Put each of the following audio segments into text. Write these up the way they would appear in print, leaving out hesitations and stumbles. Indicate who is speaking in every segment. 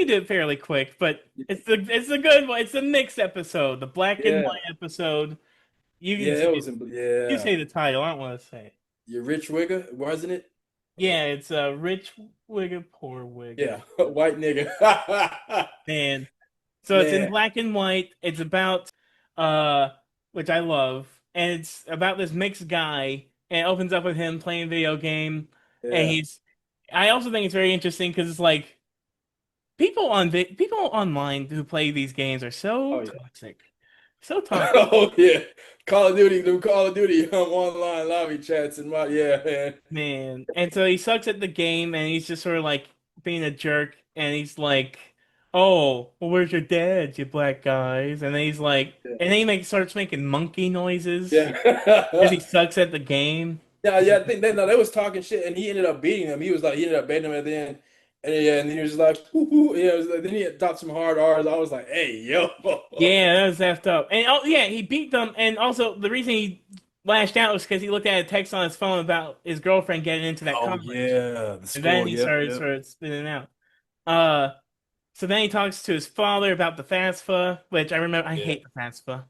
Speaker 1: can do it fairly quick, but it's the good one. It's the mixed episode, the black and
Speaker 2: Yeah,
Speaker 1: white episode. You can
Speaker 2: yeah,
Speaker 1: say
Speaker 2: it
Speaker 1: it.
Speaker 2: was.
Speaker 1: You
Speaker 2: Yeah,
Speaker 1: say the title. I don't want to say it.
Speaker 2: your rich wigger, wasn't it?
Speaker 1: Yeah, it's rich Wigga, poor Wigga.
Speaker 2: Yeah, white nigga.
Speaker 1: Man. So it's in
Speaker 2: Man,
Speaker 1: black and white. It's about uh which I love. And it's about this mixed guy and it opens up with him playing video game and
Speaker 2: yeah.
Speaker 1: he's I also think it's very interesting because it's like people online who play these games are so
Speaker 2: Oh yeah.
Speaker 1: toxic. So toxic,
Speaker 2: Oh yeah. Call of Duty, them Call of Duty online lobby chats and my yeah, man.
Speaker 1: man. And so he sucks at the game and he's just sort of like being a jerk and he's like, "Oh, well, where's your dad, you black guys?" And then he's like and then he starts making monkey noises because
Speaker 2: Yeah.
Speaker 1: he sucks at the game.
Speaker 2: Yeah, yeah, I think they no, they was talking shit, and he ended up beating him. He ended up beating him at the end, and yeah, and then he was just like, "Whoo, yeah." It was like, then he had dropped some hard R's. I was like, "Hey, yo."
Speaker 1: Yeah, that was effed up. And oh yeah, he beat them. And also the reason he lashed out was because he looked at a text on his phone about his girlfriend getting into that
Speaker 2: Oh
Speaker 1: college.
Speaker 2: yeah, the
Speaker 1: And then
Speaker 2: school.
Speaker 1: he
Speaker 2: Yep,
Speaker 1: started
Speaker 2: yep.
Speaker 1: sort of spinning out. Uh, so then he talks to his father about the FAFSA, which I remember. I
Speaker 2: Yeah,
Speaker 1: hate the FAFSA.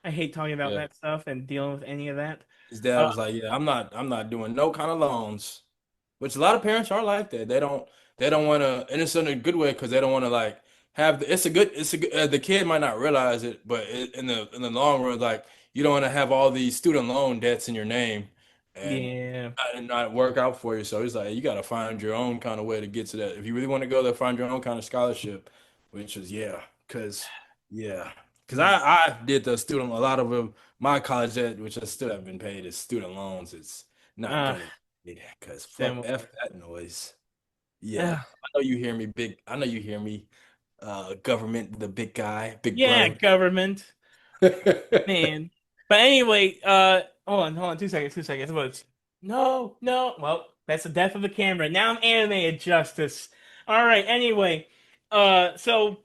Speaker 1: I hate talking about
Speaker 2: yeah.
Speaker 1: that stuff and dealing with any of that.
Speaker 2: His dad
Speaker 1: Uh,
Speaker 2: was like, "Yeah, I'm not doing no kind of loans," which a lot of parents are like that. They don't want to, and it's in a good way because they don't want to like have the. It's a good. The kid might not realize it, but in the long run, like you don't want to have all these student loan debts in your name, and
Speaker 1: yeah.
Speaker 2: not work out for you. So he's like, you got to find your own kind of way to get to that. If you really want to go there, find your own kind of scholarship, which is yeah, because
Speaker 1: Mm.
Speaker 2: I did a lot of them. My college debt, which I still have been paid, is student loans. It's not
Speaker 1: Uh,
Speaker 2: gonna be because fuck
Speaker 1: then,
Speaker 2: F that noise. Yeah,
Speaker 1: uh,
Speaker 2: I know you hear me, big. I know you hear me, government, the big guy, big
Speaker 1: yeah,
Speaker 2: brother.
Speaker 1: government. Man. But anyway, hold on, 2 seconds, 2 seconds. No, no. Well, that's the death of the camera. Now I'm animated justice. All right, anyway. So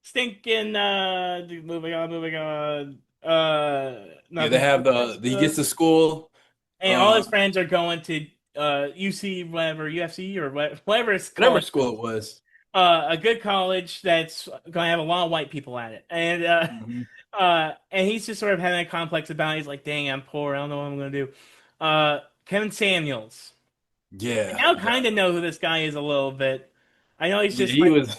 Speaker 1: stinking moving on, moving on.
Speaker 2: Yeah, they
Speaker 1: Nothing
Speaker 2: have he gets to school.
Speaker 1: and all his friends are going to UC whatever, UFC or whatever it's
Speaker 2: Whatever
Speaker 1: called.
Speaker 2: school it was.
Speaker 1: A good college that's gonna have a lot of white people at it.
Speaker 2: Mhm.
Speaker 1: And he's just sort of having a complex about it. He's like, dang, I'm poor. I don't know what I'm gonna do. Kevin Samuels. I
Speaker 2: Yeah,
Speaker 1: now
Speaker 2: yeah,
Speaker 1: kind of know who this guy is a little bit. I know he's
Speaker 2: yeah.
Speaker 1: just
Speaker 2: He
Speaker 1: like
Speaker 2: was.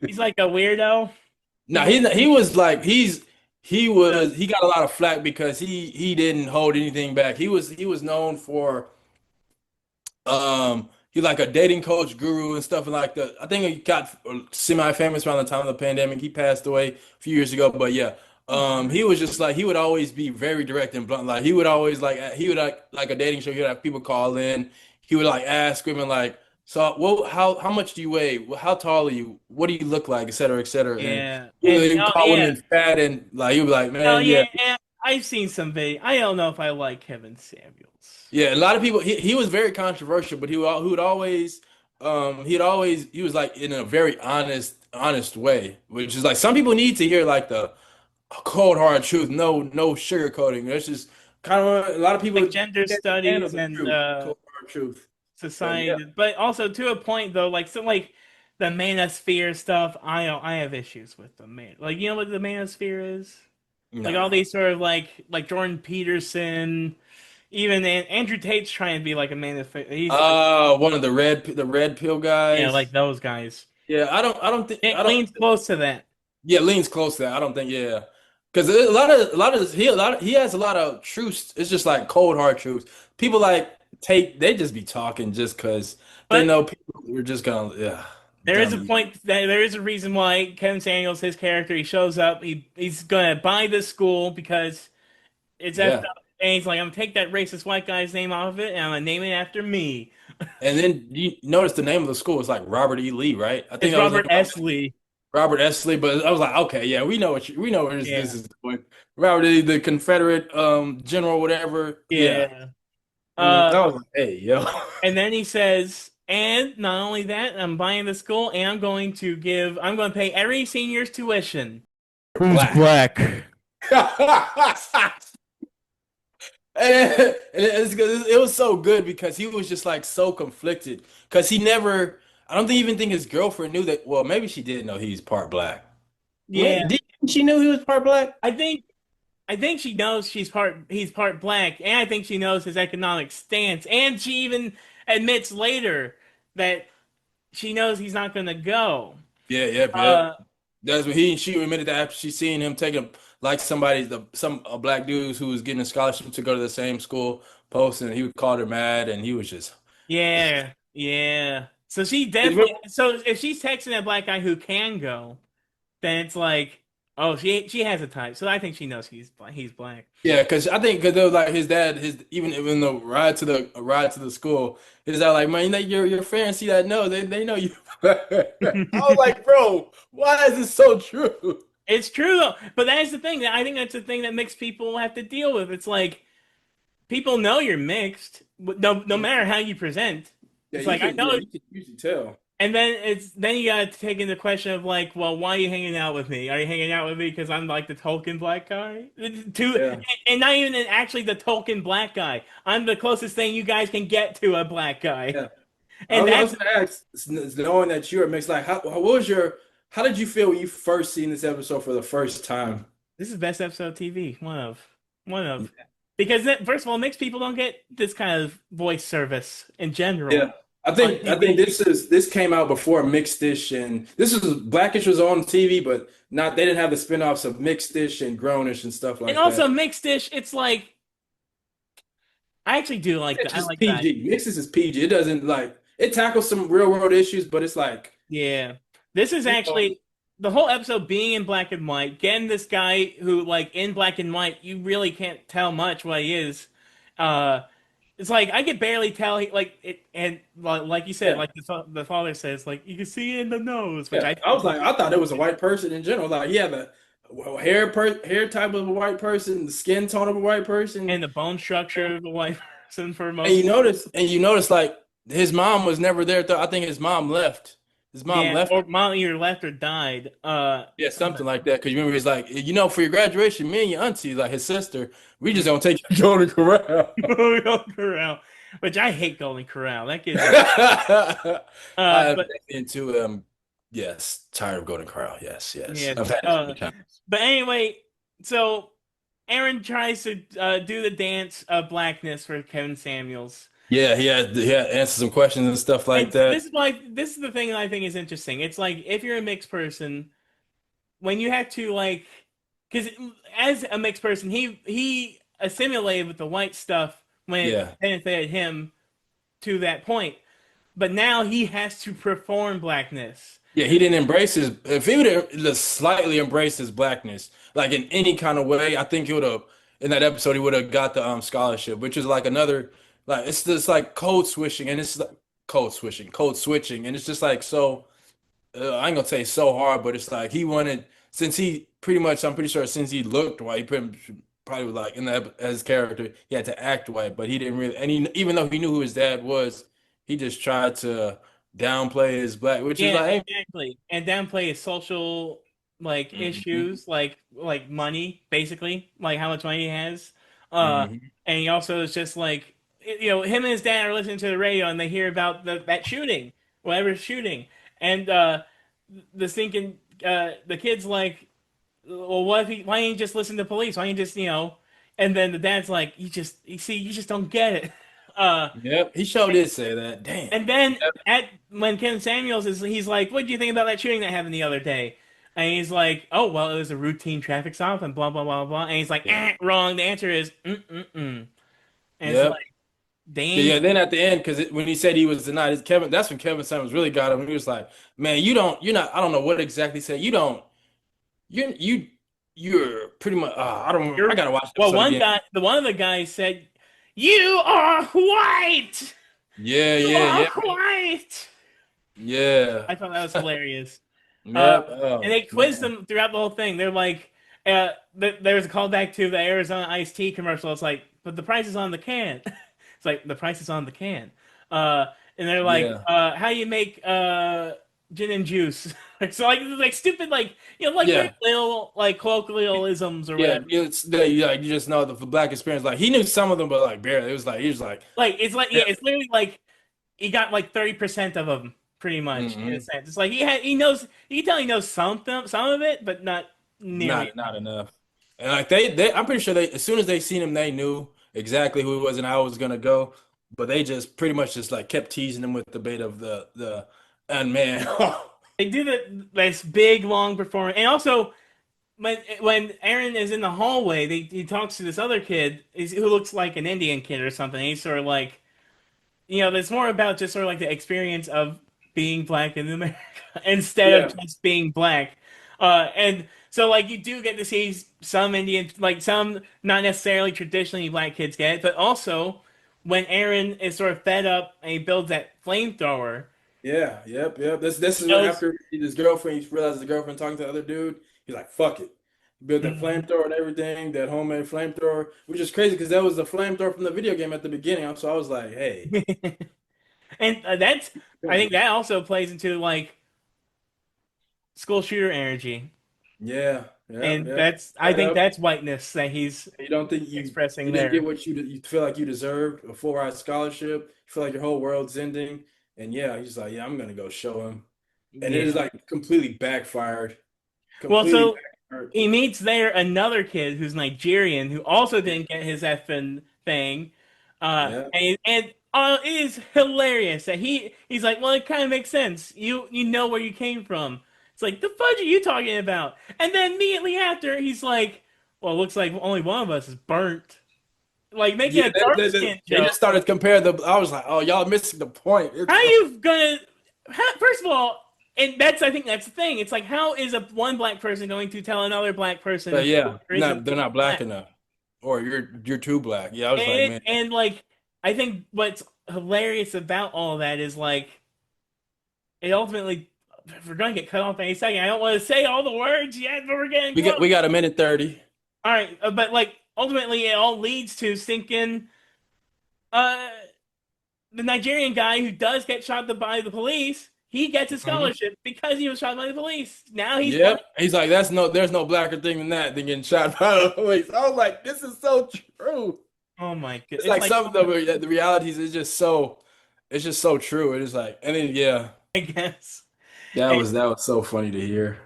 Speaker 1: he's like a weirdo.
Speaker 2: No,
Speaker 1: He's
Speaker 2: he was like he got a lot of flack because he didn't hold anything back. He was known for he like a dating coach guru and stuff like that. I think he got semi-famous around the time of the pandemic. He passed away a few years ago, but yeah. He was just like he would always be very direct and blunt. Like he would like a dating show. He would have people call in. He would like ask women like, so what? How much do you weigh? How tall are you? What do you look like? Et cetera, et cetera. And
Speaker 1: yeah, and
Speaker 2: he would
Speaker 1: oh
Speaker 2: call
Speaker 1: yeah,
Speaker 2: women fat and like he would be like,
Speaker 1: oh
Speaker 2: man,
Speaker 1: yeah,
Speaker 2: yeah.
Speaker 1: and I've seen some video. I don't know if I like Kevin Samuels.
Speaker 2: Yeah, a lot of people. He was very controversial, but he was like in a very honest way, which is like some people need to hear like the cold hard truth, no sugarcoating. That's just kind of a lot of people
Speaker 1: Like gender
Speaker 2: can't handle
Speaker 1: studies
Speaker 2: the
Speaker 1: and
Speaker 2: truth, cold hard truth. But yeah,
Speaker 1: society, but also to a point though, like so like the manosphere stuff, I have issues with the man. Like you know what the manosphere is? Like all
Speaker 2: nah.
Speaker 1: these sort of like Jordan Peterson, even Andrew Tate's trying to be like a manosphere. He's like
Speaker 2: One of the red pill
Speaker 1: yeah,
Speaker 2: guys.
Speaker 1: like those guys.
Speaker 2: Yeah, I don't think
Speaker 1: It
Speaker 2: I don't.
Speaker 1: leans close to that.
Speaker 2: Yeah, leans close to that. I don't think. Yeah, because he has a lot of truths. It's just like cold hard truths. People like they just be talking just because they
Speaker 1: But
Speaker 2: know people are just gonna yeah
Speaker 1: there is a
Speaker 2: dummy.
Speaker 1: point that there is a reason why Kevin Samuels, his character, he shows up. He's gonna buy this school because it's effed
Speaker 2: Yeah,
Speaker 1: up. And he's like, I'm gonna take that racist white guy's name off of it and I'm gonna name it after me.
Speaker 2: and then you notice the name of the school is like Robert E. Lee, right? I think
Speaker 1: It's
Speaker 2: that was
Speaker 1: Robert S. Lee.
Speaker 2: Robert S. Lee, but I was like, okay, yeah, we know where this
Speaker 1: Yeah.
Speaker 2: is going. Robert E. Lee, the Confederate general, whatever. Yeah,
Speaker 1: Yeah. Uh,
Speaker 2: I was like, hey, yo,
Speaker 1: and then he says, and not only that, I'm buying the school and I'm going to pay every senior's tuition. Who's
Speaker 2: black.
Speaker 1: black?
Speaker 2: And it was so good because he was just like so conflicted because he never I don't think, even think his girlfriend knew that. Well, maybe she did know he's part black.
Speaker 1: Yeah,
Speaker 2: Did she knew he was part black?
Speaker 1: I think I think she knows he's part black, and I think she knows his economic stance, and she even admits later that she knows he's not gonna go.
Speaker 2: Yeah, yep, yep.
Speaker 1: Uh,
Speaker 2: That's what he and she admitted that after she seen him taking like somebody, some a black dude who was getting a scholarship to go to the same school, posting, he called her mad, and he was just.
Speaker 1: yeah, yeah. So she definitely. So if she's texting that black guy who can go, then it's like, oh, she has a type. So I think she knows he's black.
Speaker 2: Yeah, because I think because they was like his dad, his even the ride to the school, his dad like, man, you know, your friends see that, no, they know you. I was like, bro, why is this so true?
Speaker 1: It's true though, but that's the thing. I think that's the thing that mixed people have to deal with. It's like people know you're mixed, no matter how you present.
Speaker 2: Yeah,
Speaker 1: It's like I know,
Speaker 2: you can usually tell.
Speaker 1: and then you gotta take in the question of like, well, why are you hanging out with me? Are you hanging out with me because I'm like the token black guy?
Speaker 2: Yeah.
Speaker 1: And not even actually the token black guy. I'm the closest thing you guys can get to a black guy,
Speaker 2: Yeah.
Speaker 1: and
Speaker 2: I was
Speaker 1: that's
Speaker 2: gonna ask, knowing that you're mixed, like, what was how did you feel when you first seen this episode for the first time?
Speaker 1: this is best episode of TV. One of because first of all, mixed people don't get this kind of voice service in
Speaker 2: Yeah.
Speaker 1: general on
Speaker 2: I think
Speaker 1: TV.
Speaker 2: this came out before Mixed-ish, and this was Blackish was on TV, but not they didn't have the spinoffs of Mixed-ish and Grownish and stuff
Speaker 1: And
Speaker 2: like
Speaker 1: also
Speaker 2: that.
Speaker 1: mixed dish, it's like I actually do like that.
Speaker 2: It's
Speaker 1: I
Speaker 2: just
Speaker 1: like that.
Speaker 2: PG. Mixed is PG. It doesn't like it tackles some real world issues, but it's like,
Speaker 1: Yeah. This is
Speaker 2: you know,
Speaker 1: actually the whole episode being in black and white, getting this guy who like in black and white, you really can't tell much what he is. Uh it's like I could barely tell he like it and like you said,
Speaker 2: yeah,
Speaker 1: like the father says, like you can see it in the nose, which
Speaker 2: yeah.
Speaker 1: I
Speaker 2: I
Speaker 1: think
Speaker 2: was like, I thought it was a white person in general. Like, yeah, the hair type of a white person, the skin tone of a white person.
Speaker 1: and the bone structure of the white person for most.
Speaker 2: And you notice like his mom was never there. I think his mom left. His mom
Speaker 1: Yeah,
Speaker 2: left.
Speaker 1: or mom either left or died.
Speaker 2: Yeah, something like that. Because you remember, he's like, you know, for your graduation, me and your auntie, like his sister, we just gonna take you to Golden Corral.
Speaker 1: Golden Corral, which I hate Golden Corral. That kid's
Speaker 2: I have
Speaker 1: but
Speaker 2: into yes, tired of Golden Corral. Yes, yes.
Speaker 1: yeah,
Speaker 2: I've had it many times.
Speaker 1: but anyway, so Aaron tries to do the dance of blackness for Kevin Samuels,
Speaker 2: Yeah, he had answered some questions and stuff like
Speaker 1: and
Speaker 2: that.
Speaker 1: this is the thing that I think is interesting. It's like if you're a mixed person, when you have to like, because as a mixed person, he assimilated with the white stuff when it
Speaker 2: Yeah.
Speaker 1: benefited him to that point, but now he has to perform blackness.
Speaker 2: Yeah, he didn't embrace his. If he would have just slightly embraced his blackness, like in any kind of way, I think he would have. In that episode, he would have got the scholarship, which is like another, like it's just like code switching, and it's like code switching, and it's just like so. I ain't gonna say so hard, but it's like he wanted since he pretty much. I'm pretty sure since he looked white, probably was like in the as his character, he had to act white, but he didn't really. And he even though he knew who his dad was, he just tried to downplay his black, which is
Speaker 1: Yeah,
Speaker 2: like,
Speaker 1: exactly. And downplay his social like
Speaker 2: hey.
Speaker 1: issues, like money, basically, like how much money he has.
Speaker 2: Hmm.
Speaker 1: And he also is just like him and his dad are listening to the radio and they hear about that shooting, whatever shooting, and the thinking the kid's like, well, what if he? Why didn't he just listen to police? Why didn't he just And then the dad's like, you just don't get it. Uh,
Speaker 2: Yep, he sure did say that. Damn.
Speaker 1: And then
Speaker 2: Yep.
Speaker 1: at when Ken Samuels he's like, "What do you think about that shooting that happened the other day?" And he's like, "Oh, well, it was a routine traffic stop and blah blah blah blah." And he's like,
Speaker 2: Yeah.
Speaker 1: "Wrong. The answer is mm." And it's
Speaker 2: Yep.
Speaker 1: like, dang,
Speaker 2: Yeah. Then at the end, because when he said he was denied, Kevin. That's when Kevin Samuels really got him. He was like, "Man, you don't. You're not. I don't know what exactly he said. You don't. You. You're pretty much. I don't. I
Speaker 1: you're
Speaker 2: gotta watch the
Speaker 1: well."
Speaker 2: episode
Speaker 1: One
Speaker 2: again.
Speaker 1: guy, the one of the guys said, "You are white.
Speaker 2: Yeah.
Speaker 1: You
Speaker 2: Yeah.
Speaker 1: are
Speaker 2: Yeah.
Speaker 1: white."
Speaker 2: Yeah.
Speaker 1: I thought that was hilarious. Uh,
Speaker 2: Yep.
Speaker 1: and
Speaker 2: Oh
Speaker 1: they quizzed
Speaker 2: man.
Speaker 1: them throughout the whole thing. They're like, there's a callback to the Arizona iced tea commercial. It's like, but the price is on the can. It's like the price is on the can. And they're like,
Speaker 2: Yeah.
Speaker 1: how you make gin and juice? So like stupid like very
Speaker 2: Yeah.
Speaker 1: little like colloquialisms or
Speaker 2: Yeah.
Speaker 1: whatever.
Speaker 2: You just know the black experience. Like he knew some of them, but like barely. It was like he was like,
Speaker 1: Like it's like
Speaker 2: yeah.
Speaker 1: yeah, it's literally like he got like 30% of them. pretty much in a
Speaker 2: Hmm.
Speaker 1: sense. It's like he knows you can tell he knows some of it, but not nearly.
Speaker 2: Not enough. And like I'm pretty sure they as soon as they seen him, they knew exactly who he was and how it was gonna go. But they just pretty much just like kept teasing him with the bait of the and man,
Speaker 1: They do this big long performance, and also when Aaron is in the hallway, he talks to this other kid who looks like an Indian kid or something. He's sort of like there's more about just sort of like the experience of being black in America instead of
Speaker 2: yeah,
Speaker 1: just being black. And so like you do get to see some Indian, like some not necessarily traditionally black kids get it, but also when Aaron is sort of fed up and he builds that flamethrower,
Speaker 2: yep. This
Speaker 1: he
Speaker 2: is when
Speaker 1: knows.
Speaker 2: after his girlfriend, he realizes his girlfriend talking to the other dude. He's like, "Fuck it." He built that
Speaker 1: Mhm.
Speaker 2: flamethrower and everything, that homemade flamethrower, which is crazy because that was the flamethrower from the video game at the beginning. So I was like, "Hey,
Speaker 1: And I think that also plays into like school shooter energy.
Speaker 2: yeah,
Speaker 1: And
Speaker 2: yep."
Speaker 1: I think that's whiteness that he's
Speaker 2: You don't think
Speaker 1: expressing
Speaker 2: you didn't get
Speaker 1: there.
Speaker 2: what you feel like you deserved a full ride scholarship. You feel like your whole world's ending, and yeah, he's like, yeah, I'm gonna go show him, and it is
Speaker 1: Yeah.
Speaker 2: like completely backfired,
Speaker 1: Well,
Speaker 2: completely
Speaker 1: so
Speaker 2: backfired.
Speaker 1: he meets there another kid who's Nigerian who also didn't get his effing thing.
Speaker 2: Yeah,
Speaker 1: It is hilarious that he's like, well, it kind of makes sense. You know where you came from. It's like, the fudge are you talking about? And then immediately after, he's like, well, it looks like only one of us is burnt. Like making
Speaker 2: yeah.
Speaker 1: a dark skin
Speaker 2: They
Speaker 1: joke.
Speaker 2: just started comparing the. I was like, oh, y'all missing the point.
Speaker 1: How you gonna? First of all, and that's I think that's the thing. It's like how is a one black person going to tell another black person
Speaker 2: Yeah,
Speaker 1: there is a
Speaker 2: they're not black
Speaker 1: black?
Speaker 2: enough, or you're too black. Yeah, I was like, man,
Speaker 1: And like I think what's hilarious about all that is like it ultimately. If we're gonna get cut off any second, I don't want to say all the words yet, but we're getting close.
Speaker 2: we got a minute 30.
Speaker 1: All right, but like ultimately, it all leads to sinking. Uh, the Nigerian guy who does get shot by the police, he gets a
Speaker 2: Mhm.
Speaker 1: scholarship because he was shot by the police. Now he's black.
Speaker 2: Yep. He's like, there's no blacker thing than getting shot by the police. I was like, this is so true.
Speaker 1: Oh my god.
Speaker 2: It's
Speaker 1: It's
Speaker 2: like
Speaker 1: like
Speaker 2: some of the realities is just so it's just so true. It is like, and then yeah,
Speaker 1: I guess. And
Speaker 2: that was so funny to hear.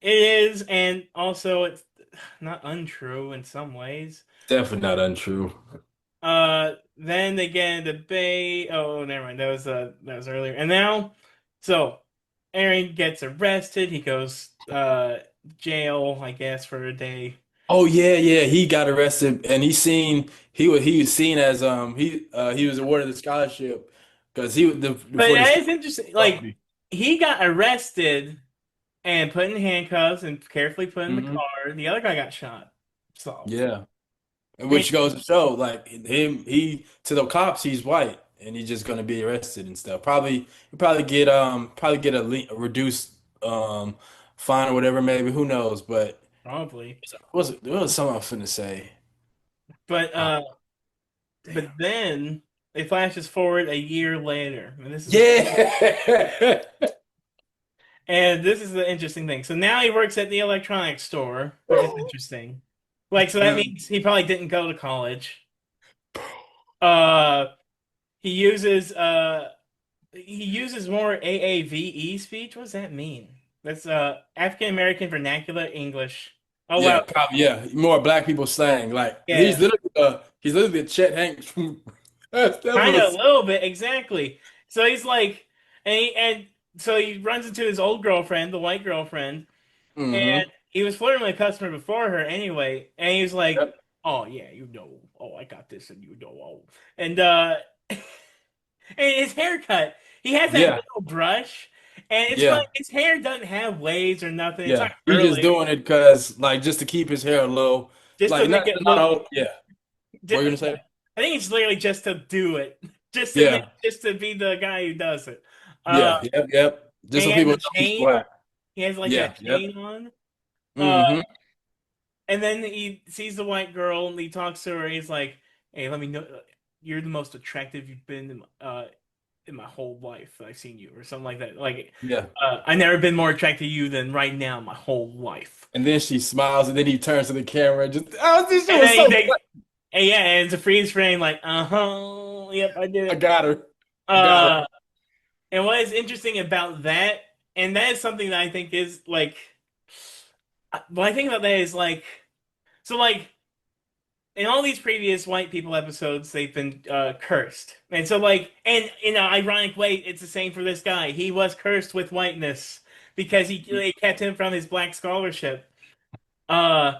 Speaker 1: it is, and also it's not untrue in some ways.
Speaker 2: Definitely not untrue.
Speaker 1: Then they get in a debate. Oh, never mind. That was earlier. And now, so Aaron gets arrested. He goes jail, I guess, for a day.
Speaker 2: Oh yeah. He got arrested and he was seen as he was awarded the scholarship because he the
Speaker 1: But
Speaker 2: before the
Speaker 1: that
Speaker 2: school
Speaker 1: is interesting. Like
Speaker 2: property.
Speaker 1: he got arrested and put in handcuffs and carefully put in the
Speaker 2: Hmm.
Speaker 1: car. The other guy got shot. So,
Speaker 2: Yeah.
Speaker 1: and,
Speaker 2: Which goes to show, like he to the cops, he's white, and he's just gonna be arrested and stuff. Probably get a reduced fine or whatever, maybe who knows? But
Speaker 1: probably.
Speaker 2: what was something I was finna say?
Speaker 1: But
Speaker 2: Oh,
Speaker 1: uh, but
Speaker 2: damn.
Speaker 1: then it flashes forward a year later,
Speaker 2: Yeah.
Speaker 1: and this is the interesting thing. So now he works at the electronics store, which is interesting. Like, so that means he probably didn't go to college. Uh, he uses uh he uses more AAVE speech. What does that mean? That's African American Vernacular English. Oh wow,
Speaker 2: Yeah, more black people slang. Like
Speaker 1: yeah.
Speaker 2: he's literally a Chet Hanks from that
Speaker 1: Kind of a
Speaker 2: was.
Speaker 1: little bit, exactly. So he's like, and so he runs into his old girlfriend, the white girlfriend, and
Speaker 2: Hmm.
Speaker 1: he was flirting with a customer before her anyway, and he was like,
Speaker 2: Yep.
Speaker 1: "Oh yeah, oh I got this, and oh," and and his haircut, he has that
Speaker 2: Yeah.
Speaker 1: little brush, and it's funny,
Speaker 2: Yeah.
Speaker 1: his hair doesn't have waves or nothing. It's not
Speaker 2: Yeah, he just
Speaker 1: curly,
Speaker 2: doing it because like just to keep his hair low.
Speaker 1: just to
Speaker 2: Like
Speaker 1: make it
Speaker 2: not
Speaker 1: look.
Speaker 2: all. Yeah, what are you gonna say?
Speaker 1: I think it's literally just to do it,
Speaker 2: Yeah,
Speaker 1: just to be the guy who does it. Uh,
Speaker 2: yep.
Speaker 1: and
Speaker 2: Just
Speaker 1: he
Speaker 2: so
Speaker 1: has
Speaker 2: people
Speaker 1: a
Speaker 2: know he's
Speaker 1: chain.
Speaker 2: black.
Speaker 1: He has like
Speaker 2: Yeah,
Speaker 1: that
Speaker 2: yep.
Speaker 1: chain on. Uh,
Speaker 2: Hmm.
Speaker 1: and then he sees the white girl and he talks to her. He's like, "Hey, let me know. You're the most attractive you've been in my whole life. I've seen you, or something like that. Like,
Speaker 2: Yeah.
Speaker 1: I've never been more attracted to you than right now in my whole life."
Speaker 2: And then she smiles, and then he turns to the camera. And just oh, this shit
Speaker 1: And
Speaker 2: was
Speaker 1: then he
Speaker 2: so
Speaker 1: takes,
Speaker 2: funny.
Speaker 1: and yeah, and it's a freeze frame. Like, uh huh, yep, I did
Speaker 2: I
Speaker 1: it.
Speaker 2: got her. I got her.
Speaker 1: Uh, And what is interesting about that, and that is something that I think is like, what I think about that is like, so like in all these previous white people episodes, they've been cursed, and so like, and in an ironic way, it's the same for this guy. He was cursed with whiteness because they kept him from his black scholarship. Uh,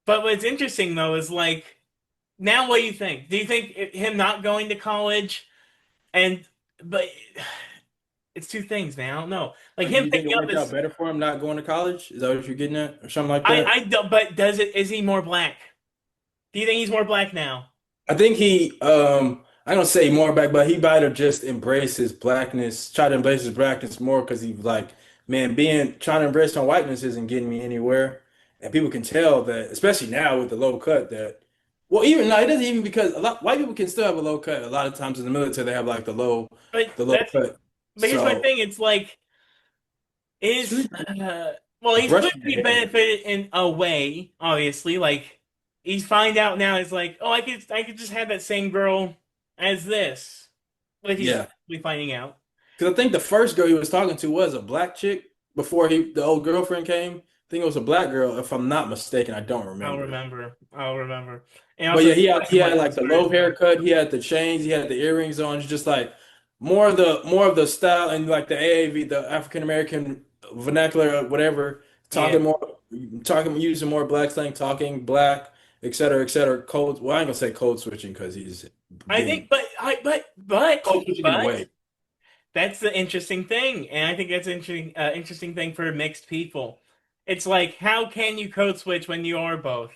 Speaker 1: but what's interesting though is like, now what do you think? Do you think him not going to college and but it's two things, man. I don't know. Like
Speaker 2: Like, do
Speaker 1: him
Speaker 2: you think
Speaker 1: picking
Speaker 2: it
Speaker 1: up
Speaker 2: worked out
Speaker 1: his,
Speaker 2: better for him not going to college? Is that what you're getting at, or something like that?
Speaker 1: I don't. But does it? Is he more black? Do you think he's more black now?
Speaker 2: I think I don't say more back, but he might have just embraced his blackness, try to embrace his blackness more because he like, man, being trying to embrace my whiteness isn't getting me anywhere. And people can tell that, especially now with the low cut, that well, even now it doesn't even because a lot white people can still have a low cut. A lot of times in the military they have like
Speaker 1: But
Speaker 2: the low
Speaker 1: that's.
Speaker 2: cut.
Speaker 1: But here's my
Speaker 2: So
Speaker 1: thing. It's like
Speaker 2: it's
Speaker 1: is
Speaker 2: really
Speaker 1: well, he's
Speaker 2: brushing
Speaker 1: clearly
Speaker 2: your hair.
Speaker 1: benefited in a way. Obviously, like he's find out now. It's like, oh, I could just have that same girl as this. But he's
Speaker 2: Yeah.
Speaker 1: really finding out.
Speaker 2: Because I think the first girl he was talking to was a black chick before the old girlfriend came. I think it was a black girl, if I'm not mistaken. I don't
Speaker 1: I'll
Speaker 2: remember.
Speaker 1: remember. I'll remember. And
Speaker 2: But
Speaker 1: also,
Speaker 2: yeah,
Speaker 1: the
Speaker 2: he
Speaker 1: second
Speaker 2: had
Speaker 1: one
Speaker 2: like the
Speaker 1: inspires
Speaker 2: low
Speaker 1: me.
Speaker 2: haircut, he had the chains, he had the earrings on, just like more of the style and like the AAV, the African American vernacular or whatever,
Speaker 1: Yeah.
Speaker 2: talking more talking using more black slang, talking black, et cetera, et cetera. Code well, I ain't gonna say code switching because he's
Speaker 1: I think,
Speaker 2: being
Speaker 1: but
Speaker 2: code switching in a
Speaker 1: but
Speaker 2: way.
Speaker 1: that's the interesting thing, and I think that's an interesting thing for mixed people. It's like, how can you code switch when you are both?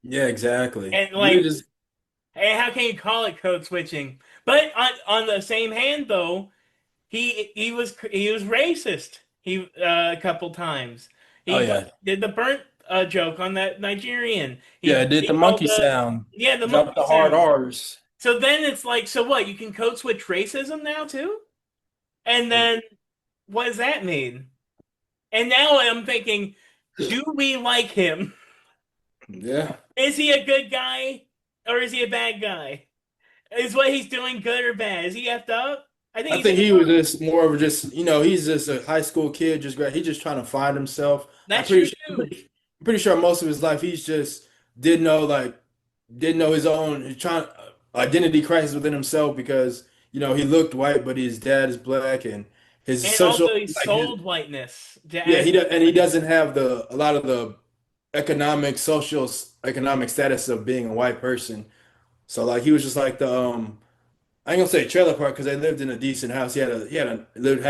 Speaker 2: Yeah, exactly.
Speaker 1: And
Speaker 2: You could
Speaker 1: like,
Speaker 2: just
Speaker 1: and how can you call it code switching? But on the same hand, though, he was racist. A couple times.
Speaker 2: oh
Speaker 1: He
Speaker 2: yeah.
Speaker 1: did the burnt joke on that Nigerian.
Speaker 2: Yeah, it did the
Speaker 1: He called
Speaker 2: monkey
Speaker 1: the
Speaker 2: sound.
Speaker 1: yeah the
Speaker 2: Drop
Speaker 1: monkey
Speaker 2: the hard
Speaker 1: sound.
Speaker 2: R's.
Speaker 1: So then it's like, so what? You can code switch racism now too? And then what does that mean? And now I'm thinking, do we like him?
Speaker 2: Yeah.
Speaker 1: Is he a good guy or is he a bad guy? Is what he's doing good or bad? Is he effed up? I think
Speaker 2: I
Speaker 1: he's
Speaker 2: think he
Speaker 1: effed
Speaker 2: was
Speaker 1: up.
Speaker 2: just more of a just, he's just a high school kid, just great. He's just trying to find himself. I'm
Speaker 1: That's
Speaker 2: pretty
Speaker 1: true
Speaker 2: sure, I'm
Speaker 1: too.
Speaker 2: pretty, I'm pretty sure most of his life he's just didn't know like didn't know his own he's trying identity crisis within himself because he looked white, but his dad is black and his
Speaker 1: And
Speaker 2: social
Speaker 1: also he
Speaker 2: like his
Speaker 1: sold whiteness
Speaker 2: yeah
Speaker 1: as
Speaker 2: he does and he doesn't have the a lot of the economic status of being a white person. So like he was just like the I ain't gonna say trailer park because they lived in a decent house. He had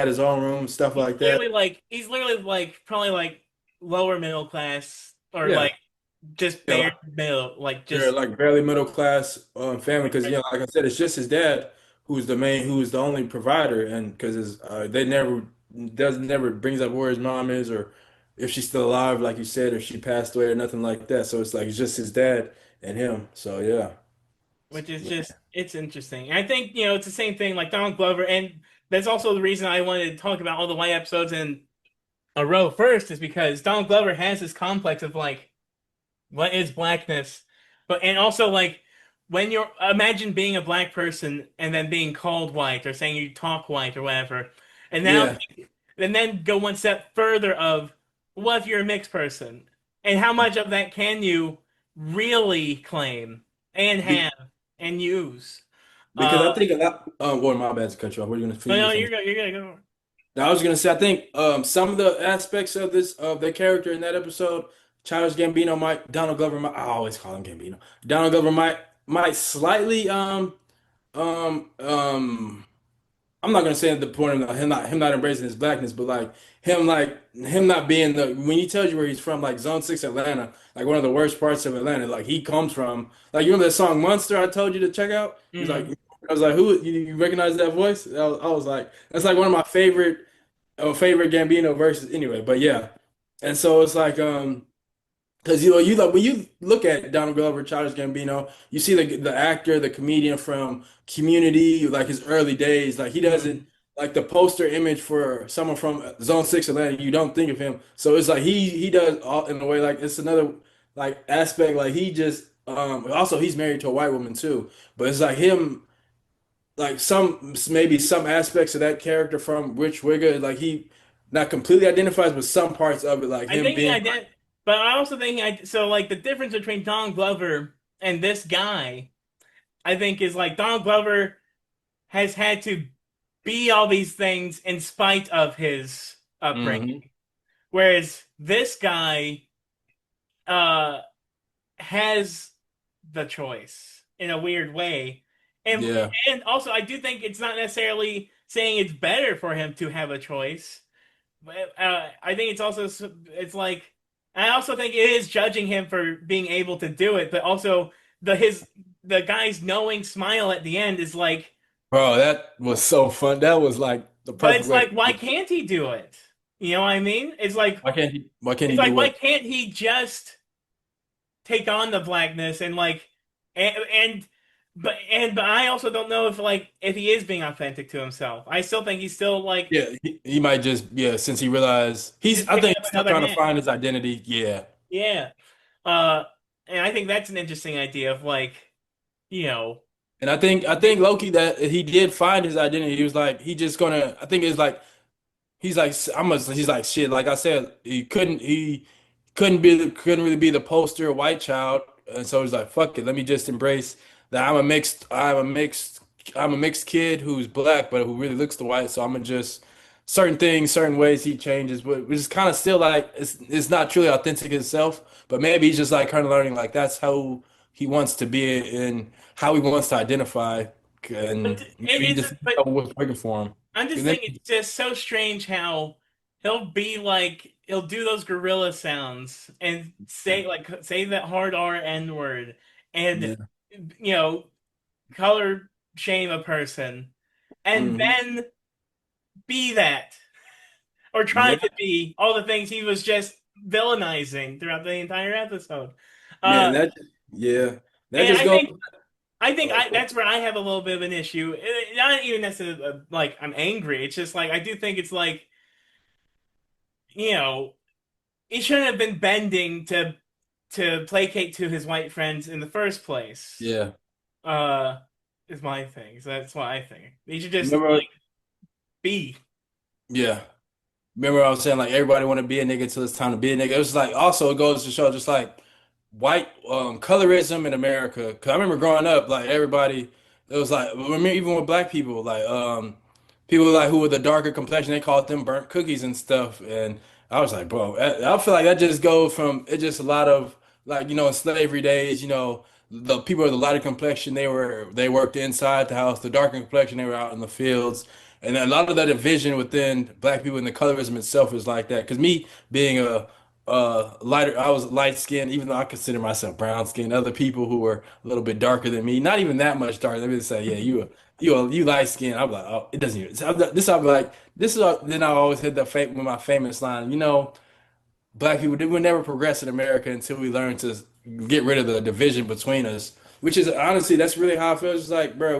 Speaker 2: his own room, stuff like that.
Speaker 1: he's literally like probably like lower middle class or
Speaker 2: Yeah,
Speaker 1: like just
Speaker 2: yeah,
Speaker 1: bare
Speaker 2: like,
Speaker 1: middle, like
Speaker 2: they're
Speaker 1: just
Speaker 2: like barely middle class family because like I said, it's just his dad who's the only provider, and because they never brings up where his mom is or if she's still alive, like you said, if she passed away or nothing like that. So it's like it's just his dad and him. So yeah,
Speaker 1: which is
Speaker 2: yeah,
Speaker 1: just it's interesting. And I think it's the same thing like Donald Glover, and that's also the reason I wanted to talk about all the white episodes in a row first is because Donald Glover has this complex of like what is blackness, but and also like when you're imagine being a black person and then being called white or saying you talk white or whatever, and now
Speaker 2: yeah.
Speaker 1: and then go one step further of what if you're a mixed person and how much of that can you really claim and
Speaker 2: Be,
Speaker 1: have and use?
Speaker 2: because
Speaker 1: Uh,
Speaker 2: I think a lot. Well, my bad to cut you off. What are you gonna
Speaker 1: no,
Speaker 2: you were
Speaker 1: no,
Speaker 2: saying?
Speaker 1: you're gonna go.
Speaker 2: Now, I was gonna say, I think some of the aspects of the character in that episode, Childish Gambino might Donald Glover might I always call him Gambino. Donald Glover might slightly um um I'm not gonna say at the point of him not embracing his blackness, but like him not being the when he tells you where he's from, like Zone 6 Atlanta, like one of the worst parts of Atlanta, like he comes from. Like you remember that song Monster I told you to check out? He's like
Speaker 1: Hmm.
Speaker 2: I was like, who you recognize that voice? I was like, that's like one of my favorite Gambino verses anyway, but yeah. And so it's like because you like when you look at Donald Glover, Childish Gambino, you see the actor, the comedian from Community, like his early days. Like he doesn't
Speaker 1: Hmm.
Speaker 2: like the poster image for someone from Zone 6 Atlanta. You don't think of him, so it's like he does all in a way like it's another like aspect. Like he just also he's married to a white woman too, but it's like him. like some maybe some aspects of that character from Rich Wigga, like he not completely identifies with some parts of it, like
Speaker 1: I
Speaker 2: him
Speaker 1: think he
Speaker 2: being
Speaker 1: ident but I also think so like the difference between Don Glover and this guy, I think is like Don Glover has had to be all these things in spite of his
Speaker 2: hmm
Speaker 1: upbringing. Whereas this guy uh has the choice in a weird way. And
Speaker 2: yeah.
Speaker 1: and also I do think it's not necessarily saying it's better for him to have a choice. But I think it's also it's like I also think it is judging him for being able to do it, but also the guy's knowing smile at the end is like,
Speaker 2: Bro, that was so fun. That was like the
Speaker 1: but
Speaker 2: perfect
Speaker 1: it's
Speaker 2: way.
Speaker 1: like why can't he do it? You know what I mean?
Speaker 2: Why can't
Speaker 1: It's
Speaker 2: he do
Speaker 1: like why
Speaker 2: what?
Speaker 1: can't he just take on the blackness and like and but I also don't know if like if he is being authentic to himself. I still think he's still like
Speaker 2: Yeah, he might just yeah, since he realized
Speaker 1: just
Speaker 2: I
Speaker 1: picking
Speaker 2: think
Speaker 1: up
Speaker 2: he's still
Speaker 1: another
Speaker 2: trying to
Speaker 1: hat.
Speaker 2: find his identity. Yeah.
Speaker 1: Yeah. Uh and I think that's an interesting idea of like, you know,
Speaker 2: And I think Loki that he did find his identity. He was like he just gonna I think it's like he's like shit. Like I said, he couldn't really be the poster white child, and so he's like fuck it. Let me just embrace that I'm a mixed kid who's black but who really looks the white. So I'm gonna just certain things, certain ways he changes, but which is kind of still like it's not truly authentic itself. But maybe he's just like kind of learning like that's how he wants to be and how he wants to identify,
Speaker 1: but
Speaker 2: and
Speaker 1: it
Speaker 2: maybe he
Speaker 1: is
Speaker 2: just
Speaker 1: but
Speaker 2: what's working for him.
Speaker 1: I'm just
Speaker 2: 'Cause then
Speaker 1: thinking it's just so strange how he'll be like he'll do those gorilla sounds and say that hard R N word and
Speaker 2: yeah.
Speaker 1: you know color shame a person and
Speaker 2: hmm
Speaker 1: then be that or try
Speaker 2: Yeah,
Speaker 1: to be all the things he was just villainizing throughout the entire episode.
Speaker 2: yeah,
Speaker 1: Uh,
Speaker 2: yeah, that
Speaker 1: and
Speaker 2: just goes.
Speaker 1: I think
Speaker 2: Oh,
Speaker 1: that's where I have a little bit of an issue. Not even necessarily like I'm angry. It's just like I do think it's like you know he shouldn't have been bending to placate to his white friends in the first place.
Speaker 2: yeah.
Speaker 1: Uh, is my thing. So that's what I think. He should just
Speaker 2: Remember,
Speaker 1: like be.
Speaker 2: yeah. Remember I was saying like everybody want to be a nigga until it's time to be a nigga. It was like also it goes to show just like white colorism in America. Cause I remember growing up, like everybody, it was like remember even with black people, like people like who were the darker complexion, they called them burnt cookies and stuff. And I was like, bro, I feel like that just goes from it just a lot of like in slavery days, the people of the lighter complexion they worked inside the house, the darker complexion they were out in the fields. And a lot of that division within black people and the colorism itself is like that. Because me being a lighter, I was light skinned, even though I consider myself brown skinned. Other people who were a little bit darker than me, not even that much darker, they would say, "Yeah, you light skinned." I'm like, "Oh, it doesn't even." So I'm like, this is. Then I always hit the with my famous line, black people would never progress in America until we learn to get rid of the division between us. Which is honestly, that's really how I feel. It's like, bro,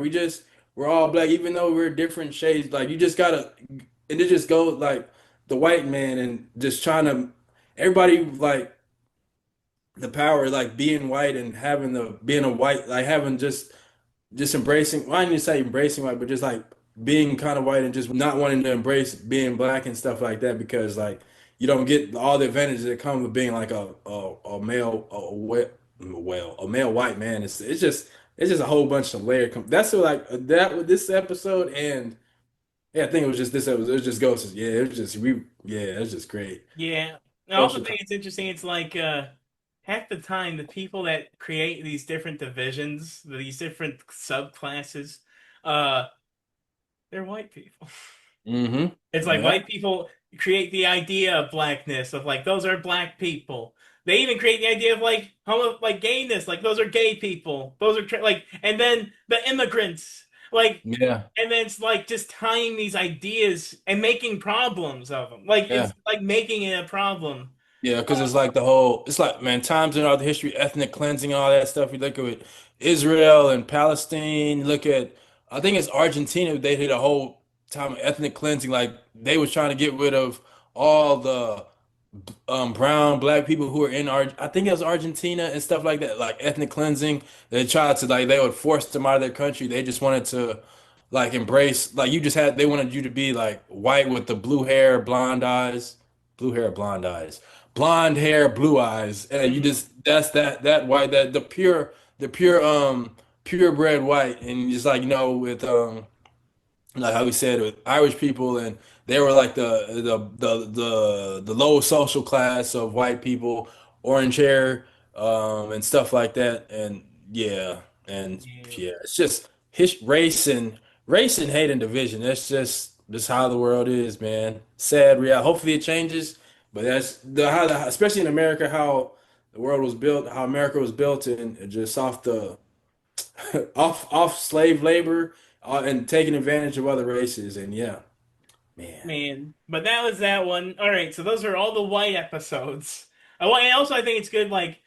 Speaker 2: we're all black, even though we're different shades. Like you just gotta, and it just goes like the white man and just trying to everybody like the power, like being white and having the being a white, like having just embracing. Well, I didn't say embracing white, but just like being kind of white and just not wanting to embrace being black and stuff like that because like you don't get all the advantages that come with being like a male a male white man. It's just a whole bunch of layered. That's what like that with this episode and yeah, I think it was just this episode. It was just ghosts. Yeah, it was just yeah, it was just great.
Speaker 1: Yeah. I also
Speaker 2: Social
Speaker 1: think it's interesting. It's like half the time the people that create these different divisions, these different subclasses, uh, they're white people.
Speaker 2: Mm-hmm.
Speaker 1: It's like
Speaker 2: Yeah,
Speaker 1: white people create the idea of blackness, of like those are black people. They even create the idea of like like gayness, like those are gay people. Those are like, and then the immigrants, like,
Speaker 2: yeah,
Speaker 1: and then it's like just tying these ideas and making problems of them. Like
Speaker 2: yeah.
Speaker 1: it's like making it a problem.
Speaker 2: Yeah, because it's like the whole, it's like, man, times in all the history, ethnic cleansing, all that stuff. You look at Israel and Palestine, you look at, I think it's Argentina, they did a whole time of ethnic cleansing. Like they was trying to get rid of all the brown black people who were in I think it was Argentina and stuff like that, like ethnic cleansing. They tried to like they would force them out of their country. They just wanted to. like embrace like you just had they wanted you to be like white with the blue hair, blonde eyes, blue hair, blonde eyes, blonde hair, blue eyes, and you
Speaker 1: Mhm.
Speaker 2: just that's that white that the pure purebred white, and just like with like how we said with Irish people, and they were like the low social class of white people, orange hair, and stuff like that, and yeah, and
Speaker 1: Yeah.
Speaker 2: yeah, it's just race and hate and division. That's just how the world is, man. Sad reality. Hopefully it changes, but that's especially in America, how the world was built, how America was built, and just off the off slave labor, and taking advantage of other races. And yeah, man.
Speaker 1: Man, but that was that one. All right, so those are all the white episodes. And also, I think it's good. Like,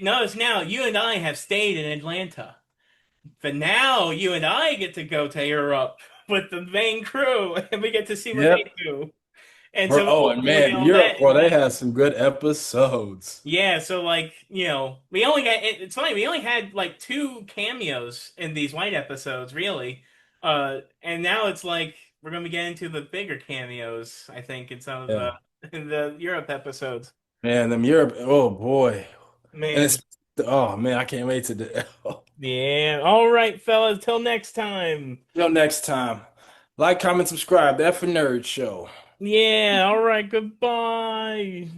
Speaker 1: notice now you and I have stayed in Atlanta, but now you and I get to go to Europe with the main crew, and we get to see what they
Speaker 2: Yep.
Speaker 1: do. And
Speaker 2: Bro,
Speaker 1: so
Speaker 2: oh, and
Speaker 1: hopefully
Speaker 2: man,
Speaker 1: all
Speaker 2: Europe,
Speaker 1: that.
Speaker 2: bro, they have some good episodes.
Speaker 1: Yeah, so like, we only got it's funny, we only had like two cameos in these white episodes, really. And now it's like we're gonna be getting to the bigger cameos, I think, in some of the
Speaker 2: Yeah.
Speaker 1: in the Europe episodes.
Speaker 2: Man, them Europe, oh boy. And
Speaker 1: Man.
Speaker 2: it's, oh man, I can't wait to
Speaker 1: Yeah. All right, fellas, till next time.
Speaker 2: Till next time. Like, comment, subscribe. That for Nerd Show.
Speaker 1: Yeah, all right, goodbye.